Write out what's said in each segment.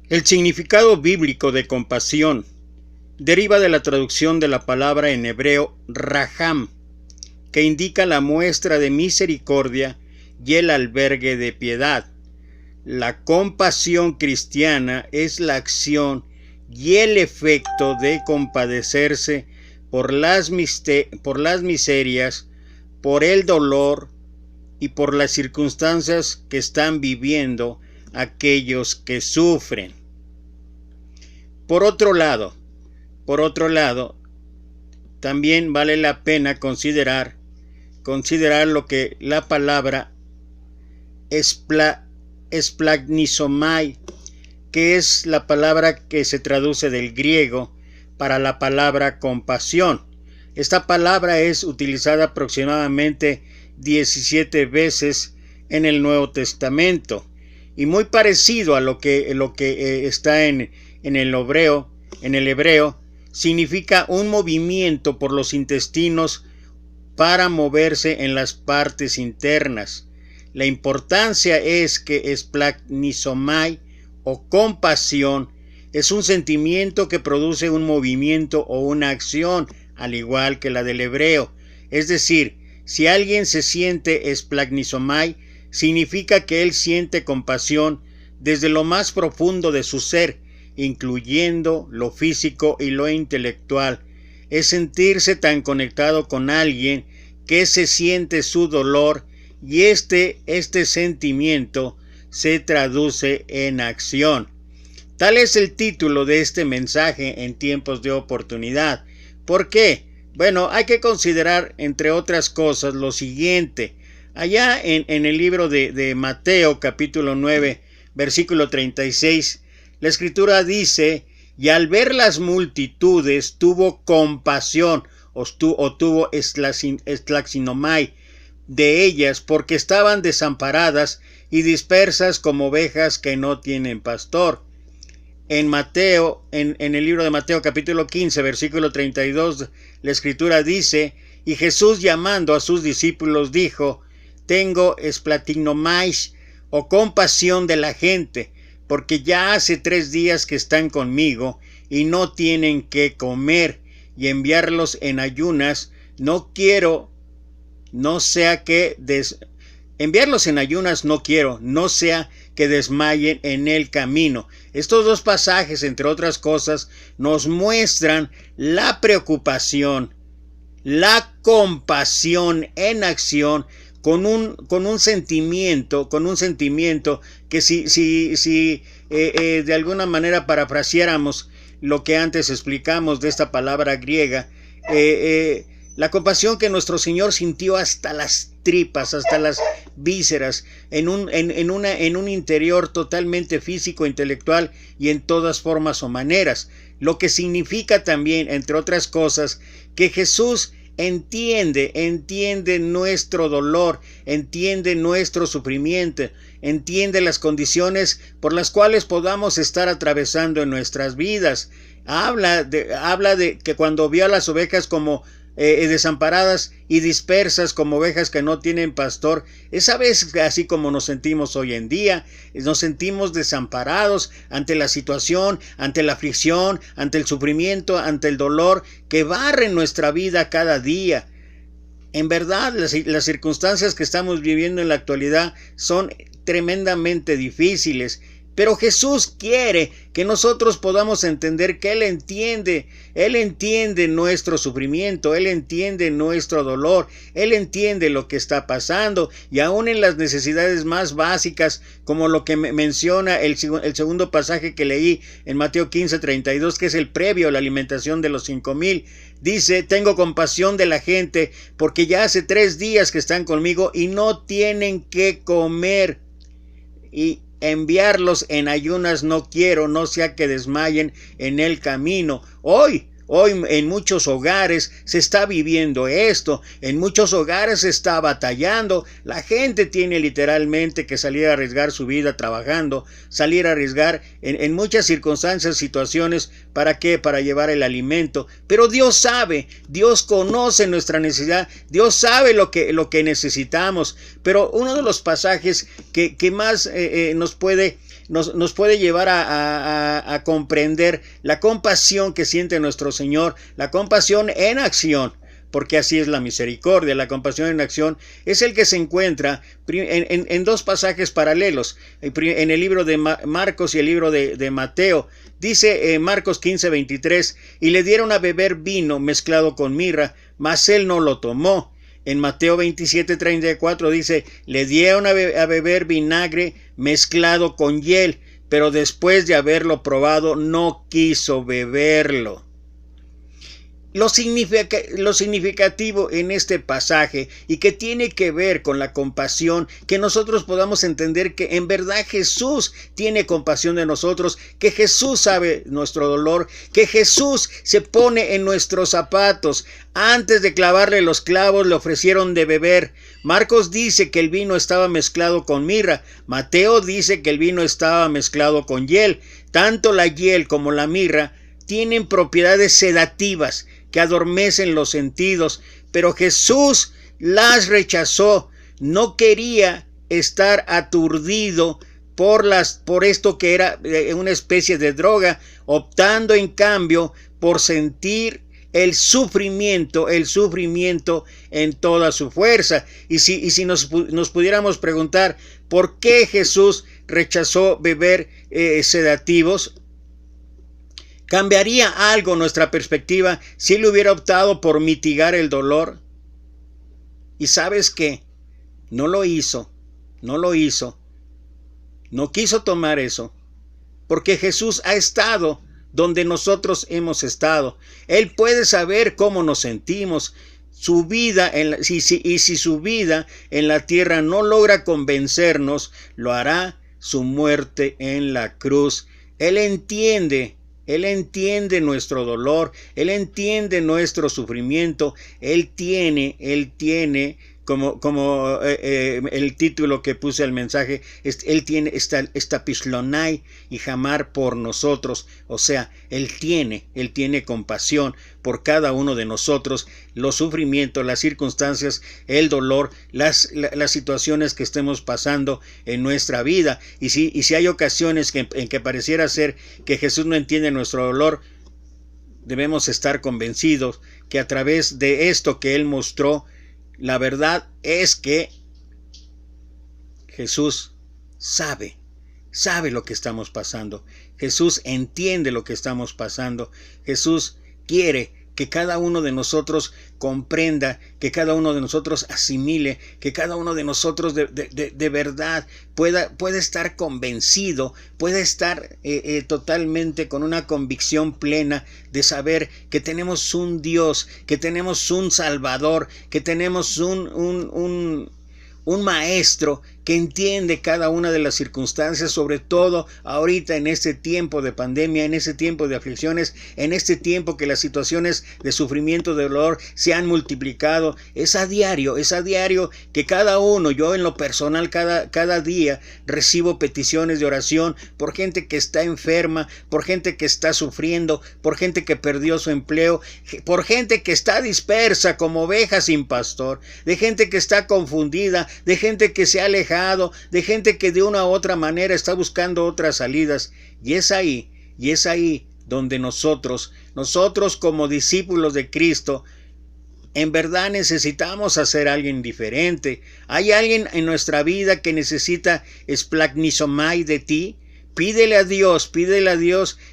El significado bíblico de compasión deriva de la traducción de la palabra en hebreo raham, que indica la muestra de misericordia y el albergue de piedad. La compasión cristiana es la acción y el efecto de compadecerse por las miserias, por el dolor y por las circunstancias que están viviendo aquellos que sufren. Por otro lado, también vale la pena considerar lo que la palabra esplagnizomai, que es la palabra que se traduce del griego para la palabra compasión. Esta palabra es utilizada aproximadamente 17 veces en el Nuevo Testamento y muy parecido a lo que está en el hebreo, significa un movimiento por los intestinos para moverse en las partes internas. La importancia es que esplagnizomai o compasión es un sentimiento que produce un movimiento o una acción, al igual que la del hebreo. Es decir, si alguien se siente esplagnizomai, significa que él siente compasión desde lo más profundo de su ser, incluyendo lo físico y lo intelectual. Es sentirse tan conectado con alguien que se siente su dolor y este sentimiento se traduce en acción. Tal es el título de este mensaje en tiempos de oportunidad. ¿Por qué? Bueno, hay que considerar, entre otras cosas, lo siguiente. Allá en el libro de Mateo, capítulo 9, versículo 36, la Escritura dice: y al ver las multitudes tuvo compasión, o tuvo esplaxinomai de ellas, porque estaban desamparadas y dispersas como ovejas que no tienen pastor. En el libro de Mateo capítulo 15, versículo 32, la Escritura dice: y Jesús, llamando a sus discípulos, dijo: tengo esplatinomais, o compasión de la gente, porque ya hace 3 días que están conmigo y no tienen qué comer, y enviarlos en ayunas no quiero, no sea que desmayen en el camino. Estos dos pasajes, entre otras cosas, nos muestran la preocupación, la compasión en acción, con un sentimiento que si de alguna manera parafraseáramos lo que antes explicamos de esta palabra griega, la compasión que nuestro Señor sintió hasta las tripas, hasta las vísceras, en un interior totalmente físico, intelectual y en todas formas o maneras. Lo que significa también, entre otras cosas, que Jesús entiende nuestro dolor, entiende nuestro sufrimiento, entiende las condiciones por las cuales podamos estar atravesando en nuestras vidas. Habla de que cuando vio a las ovejas como desamparadas y dispersas como ovejas que no tienen pastor, esa vez así como nos sentimos hoy en día, nos sentimos desamparados ante la situación, ante la aflicción, ante el sufrimiento, ante el dolor que barre nuestra vida cada día. En verdad, las circunstancias que estamos viviendo en la actualidad son tremendamente difíciles, pero Jesús quiere que nosotros podamos entender que Él entiende nuestro sufrimiento, Él entiende nuestro dolor, Él entiende lo que está pasando, y aún en las necesidades más básicas, como lo que menciona el segundo pasaje que leí en Mateo 15:32, que es el previo a la alimentación de los 5,000, dice: tengo compasión de la gente, porque ya hace 3 días que están conmigo y no tienen qué comer, y enviarlos en ayunas no quiero, no sea que desmayen en el camino. Hoy Hoy en muchos hogares se está viviendo esto, en muchos hogares se está batallando, la gente tiene literalmente que salir a arriesgar su vida trabajando, salir a arriesgar en muchas circunstancias, situaciones, ¿para qué? Para llevar el alimento, pero Dios sabe, Dios conoce nuestra necesidad, Dios sabe lo que necesitamos, pero uno de los pasajes que más nos puede llevar a comprender la compasión que siente nuestro Señor, la compasión en acción, porque así es la misericordia. La compasión en acción es el que se encuentra en dos pasajes paralelos, en el libro de Marcos y el libro de Mateo. Dice Marcos 15:23, y le dieron a beber vino mezclado con mirra, mas él no lo tomó. En Mateo 27:34 dice, le dieron a beber vinagre mezclado con hiel, pero después de haberlo probado no quiso beberlo. Lo significativo en este pasaje y que tiene que ver con la compasión, que nosotros podamos entender que en verdad Jesús tiene compasión de nosotros, que Jesús sabe nuestro dolor, que Jesús se pone en nuestros zapatos. Antes de clavarle los clavos le ofrecieron de beber. Marcos dice que el vino estaba mezclado con mirra. Mateo dice que el vino estaba mezclado con hiel. Tanto la hiel como la mirra tienen propiedades sedativas que adormecen los sentidos, pero Jesús las rechazó. No quería estar aturdido por esto que era una especie de droga, optando en cambio por sentir el sufrimiento en toda su fuerza. Y si nos pudiéramos preguntar por qué Jesús rechazó beber sedativos, ¿cambiaría algo nuestra perspectiva si él hubiera optado por mitigar el dolor? Y ¿sabes qué? No lo hizo. No quiso tomar eso, porque Jesús ha estado donde nosotros hemos estado. Él puede saber cómo nos sentimos. Su vida, si su vida en la tierra no logra convencernos, lo hará su muerte en la cruz. Él entiende nuestro dolor, Él entiende nuestro sufrimiento, Él tiene como el título que puse al mensaje, Él tiene esta pislonai y jamar por nosotros. O sea, Él tiene compasión por cada uno de nosotros, los sufrimientos, las circunstancias, el dolor, las situaciones que estemos pasando en nuestra vida. Y si hay ocasiones en que pareciera ser que Jesús no entiende nuestro dolor, debemos estar convencidos que a través de esto que Él mostró, la verdad es que Jesús sabe lo que estamos pasando. Jesús entiende lo que estamos pasando. Jesús quiere que cada uno de nosotros comprenda, que cada uno de nosotros asimile, que cada uno de nosotros de verdad pueda estar convencido, pueda estar totalmente con una convicción plena de saber que tenemos un Dios, que tenemos un Salvador, que tenemos un maestro que entiende cada una de las circunstancias, sobre todo ahorita en este tiempo de pandemia, en este tiempo de aflicciones, en este tiempo que las situaciones de sufrimiento, de dolor se han multiplicado. Es a diario que cada uno, yo en lo personal cada día recibo peticiones de oración por gente que está enferma, por gente que está sufriendo, por gente que perdió su empleo, por gente que está dispersa como oveja sin pastor, de gente que está confundida, de gente que se ha alejado, de gente que de una u otra manera está buscando otras salidas. Y es ahí donde nosotros como discípulos de Cristo, en verdad necesitamos hacer alguien diferente. ¿Hay alguien en nuestra vida que necesita esplagnisomai de ti? Pídele a Dios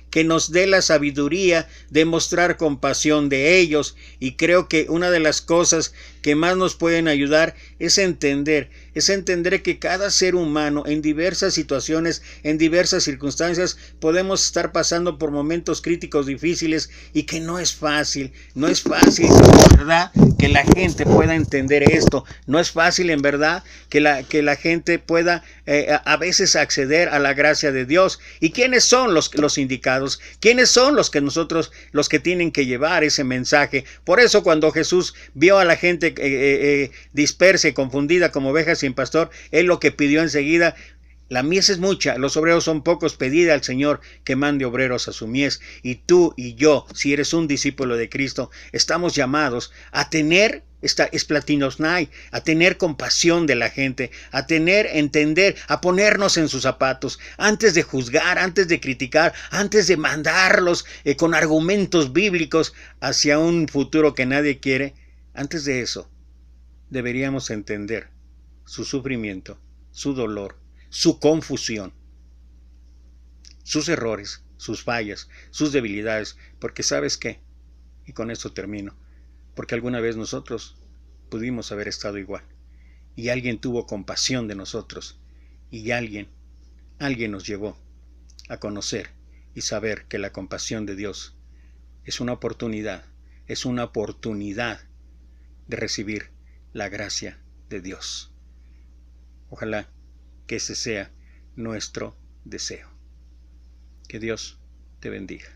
que nos dé la sabiduría de mostrar compasión de ellos. Y creo que una de las cosas que más nos pueden ayudar es entender que cada ser humano en diversas situaciones, en diversas circunstancias, podemos estar pasando por momentos críticos difíciles y que no es fácil, en verdad, que la gente pueda entender esto, no es fácil en verdad que la gente pueda a veces acceder a la gracia de Dios. ¿Y quiénes son los indicados? ¿Quiénes son los que tienen que llevar ese mensaje? Por eso cuando Jesús vio a la gente dispersa y confundida como ovejas sin pastor, Él lo que pidió enseguida: la mies es mucha, los obreros son pocos, pedid al Señor que mande obreros a su mies. Y tú y yo, si eres un discípulo de Cristo, estamos llamados a tener esplatinosnai, a tener compasión de la gente, a entender, a ponernos en sus zapatos, antes de juzgar, antes de criticar, antes de mandarlos con argumentos bíblicos hacia un futuro que nadie quiere. Antes de eso, deberíamos entender su sufrimiento, su dolor, su confusión, sus errores, sus fallas, sus debilidades, porque ¿sabes qué? Y con esto termino. Porque alguna vez nosotros pudimos haber estado igual, y alguien tuvo compasión de nosotros, y alguien nos llevó a conocer y saber que la compasión de Dios es una oportunidad de recibir la gracia de Dios. Ojalá que ese sea nuestro deseo. Que Dios te bendiga.